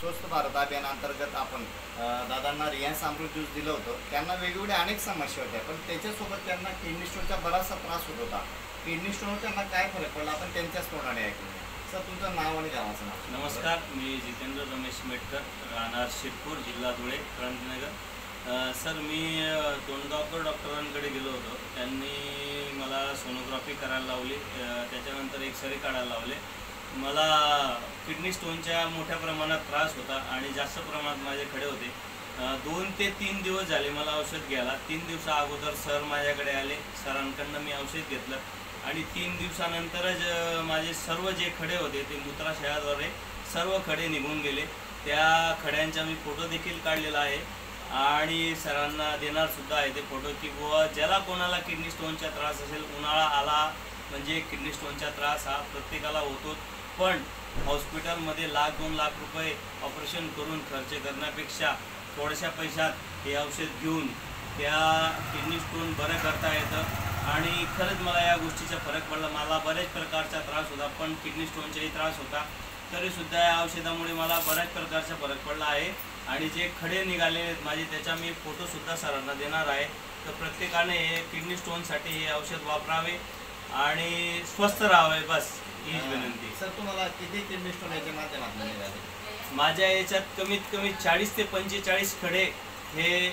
स्वस्त भारत अभियान अंतर्गत आपण दादांना रियांश अमृत ज्यूस दिलं होतं. त्यांना वेगवेगळ्या अनेक समस्या होत्या, पण त्याच्यासोबत त्यांना किडनी स्टोनचा बराचसा त्रास होत होता. किडनी स्टोनवर त्यांना काय फरक पडला आपण त्यांच्याच तोंडाने ऐकूया. सर, तुमचं नाव आणि गावाचं नाव. नमस्कार, मी जितेंद्र रमेश मेटकर, राहणार शिरपूर, जिल्हा धुळे, क्रांतीनगर. सर, मी तोंडगावकर डॉक्टरांकडे गेलो होतो. त्यांनी मला सोनोग्राफी करायला लावली, त्याच्यानंतर एक्सरे काढायला लावले. मला किडनी स्टोनच्या मोठ्या प्रमाणात त्रास होता आणि जास्त प्रमाणात माझे खडे होते. 2 ते 3 दिवस झाले मला औषध घ्यायला. 3 दिवसा अगोदर सर माझ्याकडे आले, सरांकडनं मी औषध घेतलं आणि 3 दिवसानंतरच माझे सर्व जे खडे होते ते मूत्राशयाद्वारे सर्व खडे निघून गेले. त्या खड्यांचा मी फोटो देखील काढलेला आहे आणि सरांना देणारसुद्धा आहे ते फोटो, की बुवा ज्याला कोणाला किडनी स्टोनचा त्रास असेल, उन्हाळा आला म्हणजे किडनी स्टोनचा त्रास हा प्रत्येकाला होतो, पण हॉस्पिटलमध्ये 1,00,000-2 लाख रुपये ऑपरेशन करून खर्च करण्यापेक्षा थोड्याशा पैशात हे औषध घेऊन त्या किडनी स्टोन बरं करता येतं. आणि खरंच मला या गोष्टीचा फरक पडला. मला बऱ्याच प्रकारचा त्रास होता, पण किडनी स्टोनचाही त्रास होता, तरीसुद्धा या औषधामुळे मला बऱ्याच प्रकारचा फरक पडला आहे. आणि जे खडे निघाले आहेत माझे, त्याचा मी फोटोसुद्धा सरांना देणार आहे. तर प्रत्येकाने किडनी स्टोनसाठी हे औषध वापरावे आणि स्वस्थ राहावे, बस हीच विनंती. सर, तुम्हाला किती किडनी स्टोन याच्या माध्यमातून निघाले? माझ्या याच्यात कमीत कमी 40 ते 45 खडे हे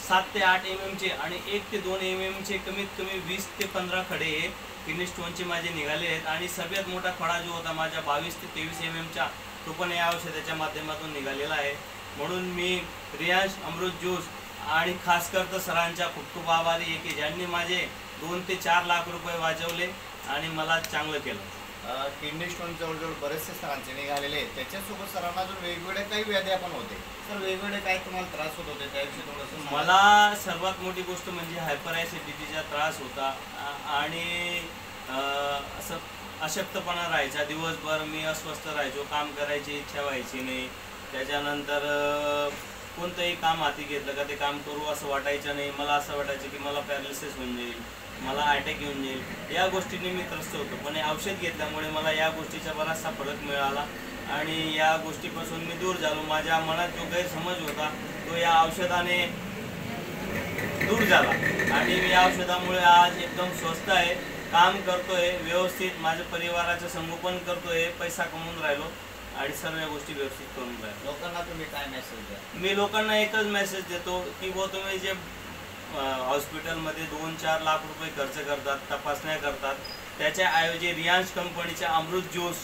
7 ते 8 mm आणि 1 ते 2 mm कमीत कमी 20 ते 15 खडे हे किडनी स्टोनचे माझे निघाले आहेत. आणि सगळ्यात मोठा खडा जो होता माझ्या 22 ते 23 mm तो पण या औषधाच्या माध्यमातून निघालेला आहे. म्हणून मी रियांश अमृत ज्यूस आणि खास कर सरांच्या खूप खूप आभारी आहे, की ज्यांनी माझे 2 ते 4 लाख रुपये वाचवले आणि मला चांगलं केलं. किडनी स्टोन जवळजवळ बरेचसे सरांचे निघालेले आहेत. त्याच्यासोबत सरांना जो वेगवेगळे काही व्याध्या पण होते. सर, वेगवेगळे काय तुम्हाला त्रास होत होते त्याविषयी थोडंसं? मला सर्वात मोठी गोष्ट म्हणजे हायपर ॲसिडिटीचा त्रास होता आणि असं अशक्तपणा राहायचा. दिवसभर मी अस्वस्थ राहायचो, काम करायची इच्छा व्हायची नाही. त्याच्यानंतर कोणतंही काम हाती घेतलं का ते काम करू असं वाटायचं नाही. मला असं वाटायचं की मला पॅरालिसिस होऊन जाईल, मला अटॅक येऊन जाईल. या गोष्टीने मी त्रस्त होतो, पण हे औषध घेतल्यामुळे मला या गोष्टीचा बराचसा फरक मिळाला आणि या गोष्टीपासून मी दूर झालो. माझ्या मनात जो गैरसमज होता तो या औषधाने दूर झाला आणि मी या औषधामुळे आज एकदम स्वस्थ आहे, काम करतोय व्यवस्थित, माझ्या परिवाराचं संगोपन करतोय, पैसा कमवून राहिलो आणि सर्व गोष्टी व्यवस्थित करून राहिलो. लोकांना तुम्ही काय मेसेज द्या? मी लोकांना एकच मेसेज देतो, की बुवा तुम्ही जे हॉस्पिटलमध्ये 2-4 लाख रुपये खर्च करतात, तपासण्या करतात, त्याच्याऐवजी रियांश कंपनीचा अमृत ज्यूस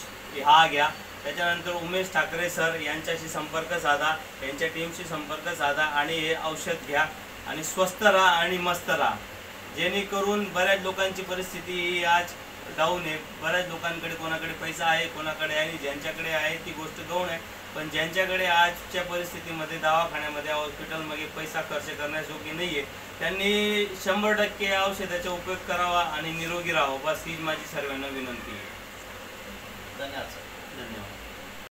हा घ्या. त्याच्यानंतर उमेश ठाकरे सर यांच्याशी संपर्क साधा, यांच्या टीमशी संपर्क साधा आणि हे औषध घ्या आणि स्वस्थ राहा आणि मस्त राहा. जेणेकरून बऱ्याच लोकांची परिस्थिती आज डाऊन आहे. बऱ्याच लोकांकडे कोणाकडे पैसा आहे, कोणाकडे आहे, ज्यांच्याकडे आहे ती गोष्ट गौण आहे, पण ज्यांच्याकडे आजच्या परिस्थितीमध्ये दवाखान्यामध्ये हॉस्पिटलमध्ये पैसा खर्च करण्याजोगी नाही आहे, त्यांनी 100% औषधाचा उपयोग करावा आणि निरोगी राहावं, बस ही माझी सर्वांना विनंती आहे. धन्यवाद सर. धन्यवाद.